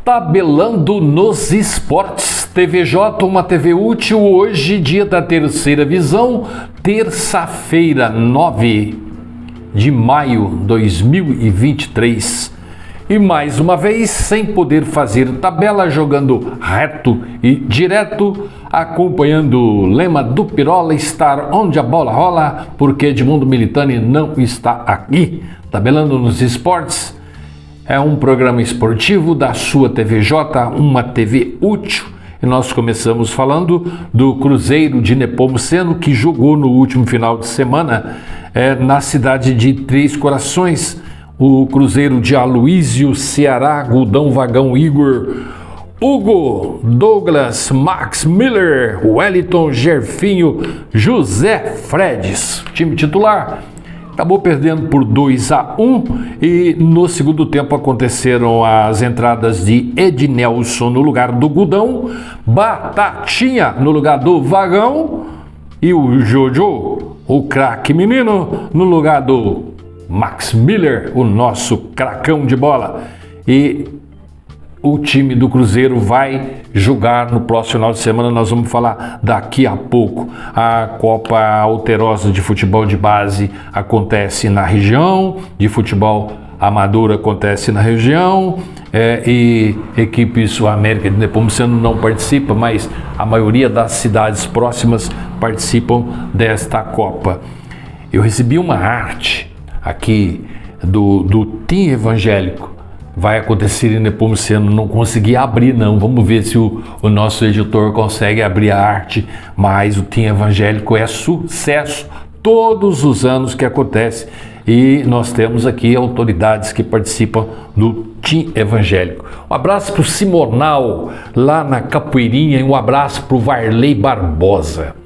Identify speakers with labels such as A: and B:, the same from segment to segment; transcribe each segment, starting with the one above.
A: Tabelando nos esportes, TVJ, uma TV útil, hoje dia da terceira visão, terça-feira, 9 de maio de 2023. E mais uma vez, sem poder fazer tabela, jogando reto e direto, acompanhando o lema do Pirola, estar onde a bola rola, porque Edmundo Militani não está aqui. Tabelando nos esportes é um programa esportivo da sua TVJ, uma TV útil. E nós começamos falando do Cruzeiro de Nepomuceno, que jogou no último final de semana na cidade de Três Corações. O Cruzeiro de Aloísio, Ceará, Gudão, Vagão, Igor, Hugo, Douglas, Max Miller, Wellington, Gerfinho, José Fredes. Time titular acabou perdendo por 2-1 e no segundo tempo aconteceram as entradas de Ednelson no lugar do Gudão, Batatinha no lugar do Vagão e o Jojo, o craque menino, no lugar do Max Miller, o nosso cracão de bola. E o time do Cruzeiro vai jogar no próximo final de semana, nós vamos falar daqui a pouco. A Copa Alterosa de Futebol de Base acontece na região, de futebol amador acontece na região, e equipes, o América de Nepomuceno não participa, mas a maioria das cidades próximas participam desta Copa. Eu recebi uma arte aqui do Team Evangélico. Vai acontecer em Nepomuceno, não consegui abrir não, vamos ver se o nosso editor consegue abrir a arte, mas o Team Evangélico é sucesso todos os anos que acontece e nós temos aqui autoridades que participam do Team Evangélico. Um abraço para o Simonal, lá na Capoeirinha, e um abraço para o Varley Barbosa.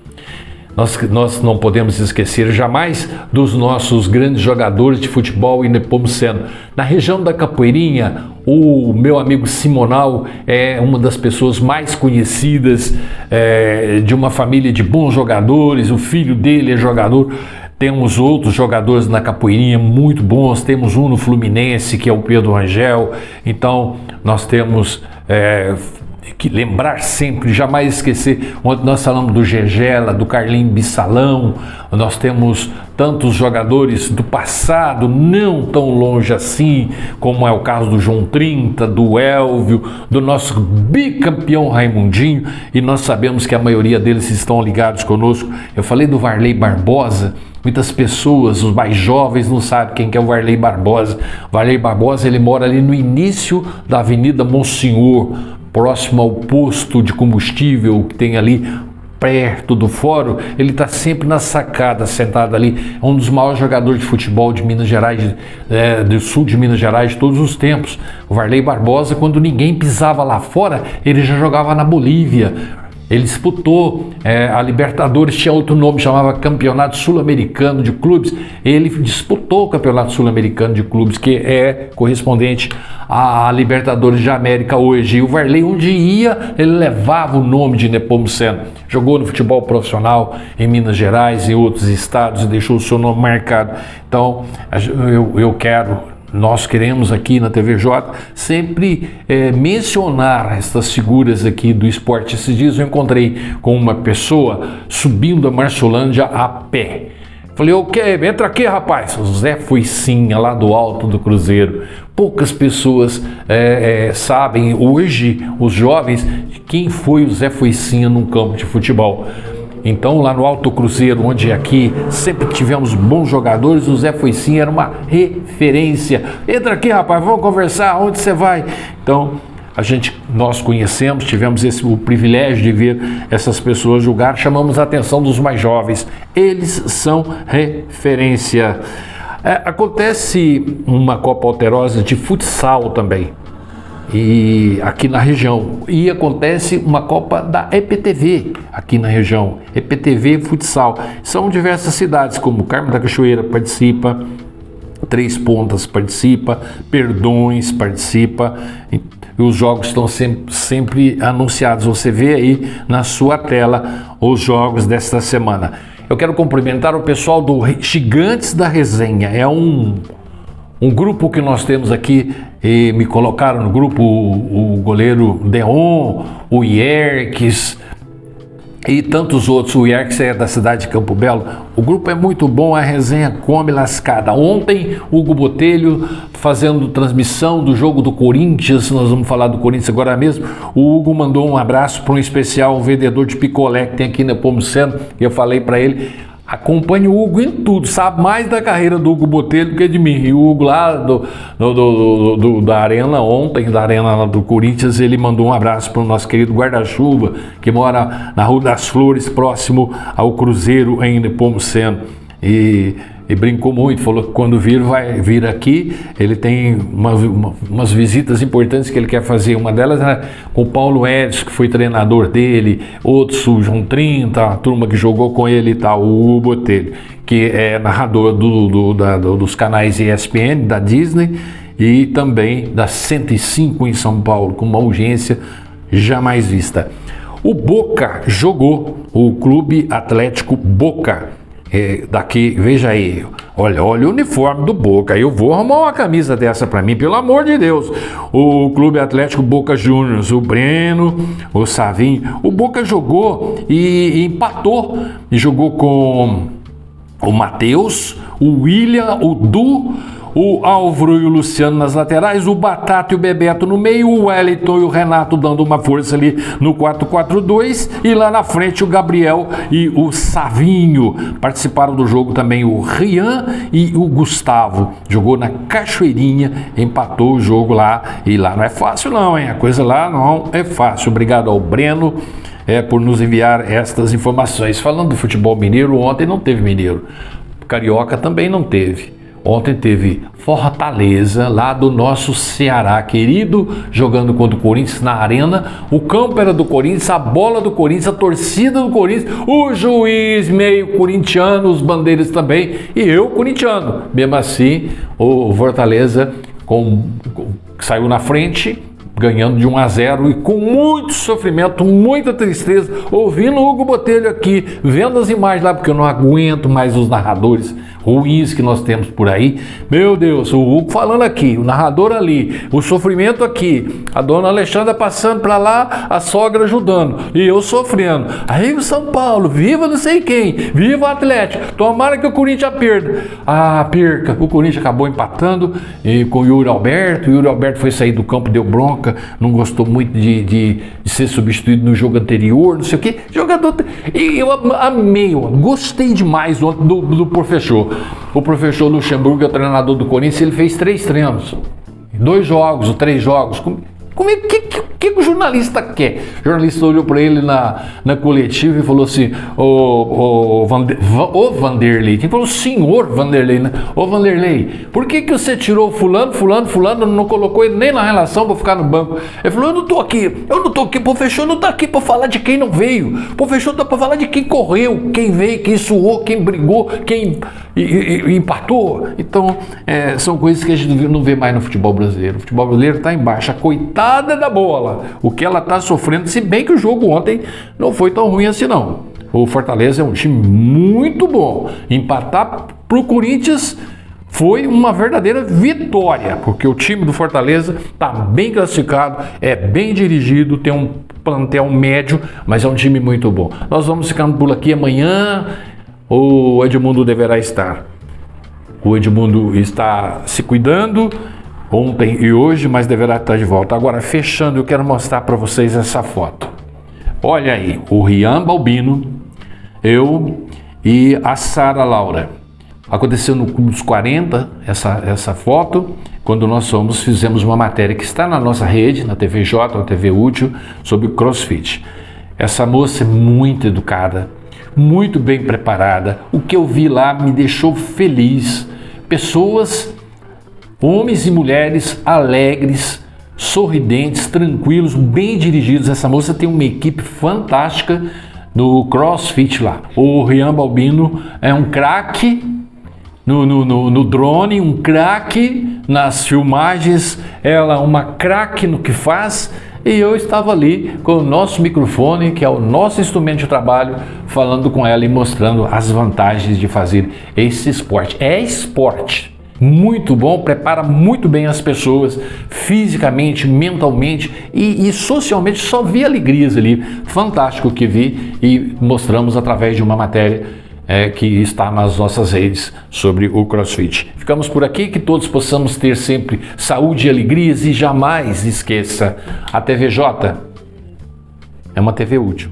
A: Nós não podemos esquecer jamais dos nossos grandes jogadores de futebol em Nepomuceno. Na região da Capoeirinha, o meu amigo Simonal é uma das pessoas mais conhecidas, de uma família de bons jogadores, o filho dele é jogador. Temos outros jogadores na Capoeirinha muito bons, temos um no Fluminense, que é o Pedro Angel. Então, nós temos que lembrar sempre, jamais esquecer. Ontem nós falamos do Gegela, do Carlinho Bissalão, nós temos tantos jogadores do passado, não tão longe assim, como é o caso do João 30, do Elvio, do nosso bicampeão Raimundinho, e nós sabemos que a maioria deles estão ligados conosco. Eu falei do Varley Barbosa. Muitas pessoas, os mais jovens, não sabem quem que é o Varley Barbosa. O Varley Barbosa, ele mora ali no início da Avenida Monsenhor, próximo ao posto de combustível que tem ali perto do fórum. Ele está sempre na sacada, sentado ali. É um dos maiores jogadores de futebol de Minas Gerais, do sul de Minas Gerais de todos os tempos. O Varley Barbosa, quando ninguém pisava lá fora, ele já jogava na Bolívia. Ele disputou a Libertadores, tinha outro nome, chamava Campeonato Sul-Americano de Clubes. Ele disputou o Campeonato Sul-Americano de Clubes, que é correspondente à Libertadores de América hoje. E o Varley, onde ia, ele levava o nome de Nepomuceno. Jogou no futebol profissional em Minas Gerais e outros estados e deixou o seu nome marcado. Então, nós queremos aqui na TVJ sempre mencionar essas figuras aqui do esporte. Esses dias eu encontrei com uma pessoa subindo a Marcelândia a pé. Falei, entra aqui, rapaz. O Zé Foicinha, lá do alto do Cruzeiro. Poucas pessoas sabem hoje, os jovens, quem foi o Zé Foicinha num campo de futebol. Então, lá no Alto Cruzeiro, onde aqui sempre tivemos bons jogadores, o Zé Foicinha era uma referência. Entra aqui, rapaz, vamos conversar, onde você vai? Então, nós conhecemos, tivemos o privilégio de ver essas pessoas jogar, chamamos a atenção dos mais jovens. Eles são referência. Acontece uma Copa Alterosa de futsal também. E aqui na região, e acontece uma Copa da EPTV aqui na região, EPTV Futsal. São diversas cidades, como Carmo da Cachoeira participa, Três Pontas participa, Perdões participa, e os jogos estão sempre anunciados. Você vê aí na sua tela os jogos desta semana. Eu quero cumprimentar o pessoal do Gigantes da Resenha, é um Um grupo que nós temos aqui, e me colocaram no grupo o goleiro Deon, o Yerkes e tantos outros. O Yerkes é da cidade de Campo Belo. O grupo é muito bom, a resenha come lascada. Ontem, Hugo Botelho fazendo transmissão do jogo do Corinthians, nós vamos falar do Corinthians agora mesmo. O Hugo mandou um abraço para um especial, um vendedor de picolé que tem aqui na Nepomuceno, e eu falei para ele: acompanhe o Hugo em tudo, sabe mais da carreira do Hugo Botelho do que de mim. E o Hugo lá da Arena, ontem, da Arena do Corinthians, ele mandou um abraço para o nosso querido guarda-chuva, que mora na Rua das Flores, próximo ao Cruzeiro, em Nepomuceno. E brincou muito, falou que quando vir, vai vir aqui. Ele tem umas visitas importantes que ele quer fazer. Uma delas é com o Paulo Edson, que foi treinador dele, outros, o João 30, a turma que jogou com ele e tal, o Botelho, que é narrador dos canais ESPN, da Disney e também da 105 em São Paulo, com uma audiência jamais vista. O Boca jogou, o Clube Atlético Boca. Daqui, veja aí, olha o uniforme do Boca. Eu vou arrumar uma camisa dessa para mim, pelo amor de Deus. O Clube Atlético Boca Juniors, o Breno, o Savinho. O Boca jogou e empatou, e jogou com o Matheus, o William, o Du, o Álvaro e o Luciano nas laterais, o Batata e o Bebeto no meio, o Wellington e o Renato dando uma força ali no 4-4-2, e lá na frente o Gabriel e o Savinho. Participaram do jogo também o Rian e o Gustavo. Jogou na Cachoeirinha, empatou o jogo lá, e lá não é fácil não, hein? A coisa lá não é fácil. Obrigado ao Breno por nos enviar estas informações. Falando do futebol mineiro, ontem não teve mineiro. Carioca também não teve. Ontem teve Fortaleza, lá do nosso Ceará querido, jogando contra o Corinthians na Arena. O campo era do Corinthians, a bola do Corinthians, a torcida do Corinthians, o juiz meio corintiano, os bandeiras também, e eu corintiano. Mesmo assim, o Fortaleza saiu na frente, ganhando de 1-0 e com muito sofrimento, muita tristeza, ouvindo o Hugo Botelho aqui, vendo as imagens lá, porque eu não aguento mais os narradores ruins que nós temos por aí. Meu Deus, o Hugo falando aqui, o narrador ali, o sofrimento aqui, a dona Alexandra passando para lá, a sogra ajudando, e eu sofrendo. Aí o São Paulo, viva não sei quem, viva o Atlético, tomara que o Corinthians perca. Perca. O Corinthians acabou empatando com o Yuri Alberto. O Yuri Alberto foi sair do campo, deu bronca, não gostou muito de ser substituído no jogo anterior, não sei o que. Jogador. E eu amei, gostei demais do professor. O professor Luxemburgo, é o treinador do Corinthians, ele fez 3 treinos, 2 jogos ou 3 jogos. O que o jornalista quer? O jornalista olhou para ele na coletiva e falou assim: ô Vanderlei, quem falou senhor Vanderlei, né? Ô Vanderlei, por que você tirou fulano, não colocou ele nem na relação para ficar no banco? Ele falou: eu não tô aqui, o professor não tá aqui para falar de quem não veio, o professor tá para falar de quem correu, quem veio, quem suou, quem brigou, quem empatou. Então, são coisas que a gente não vê mais no futebol brasileiro. O futebol brasileiro está em baixa, coitada da bola, o que ela está sofrendo, se bem que o jogo ontem não foi tão ruim assim não. O Fortaleza é um time muito bom. Empatar para o Corinthians foi uma verdadeira vitória, porque o time do Fortaleza está bem classificado, é bem dirigido, tem um plantel médio, mas é um time muito bom. Nós vamos ficando por aqui. Amanhã o Edmundo deverá estar. O Edmundo está se cuidando ontem e hoje, mas deverá estar de volta. Agora, fechando, eu quero mostrar para vocês essa foto. Olha aí, o Rian Balbino, eu e a Sara Laura. Aconteceu no Clube dos 40, essa foto, quando nós fizemos uma matéria que está na nossa rede, na TVJ, na TV Útil, sobre o CrossFit. Essa moça é muito educada, muito bem preparada. O que eu vi lá me deixou feliz. Pessoas, homens e mulheres alegres, sorridentes, tranquilos, bem dirigidos. Essa moça tem uma equipe fantástica no CrossFit lá. O Rian Balbino é um craque no drone, um craque nas filmagens, ela é uma craque no que faz. E eu estava ali com o nosso microfone, que é o nosso instrumento de trabalho, falando com ela e mostrando as vantagens de fazer esse esporte. É esporte, muito bom, prepara muito bem as pessoas fisicamente, mentalmente e socialmente. Só vi alegrias ali, fantástico que vi e mostramos através de uma matéria que está nas nossas redes sobre o CrossFit. Ficamos por aqui, que todos possamos ter sempre saúde e alegrias e jamais esqueça, a TVJ é uma TV útil.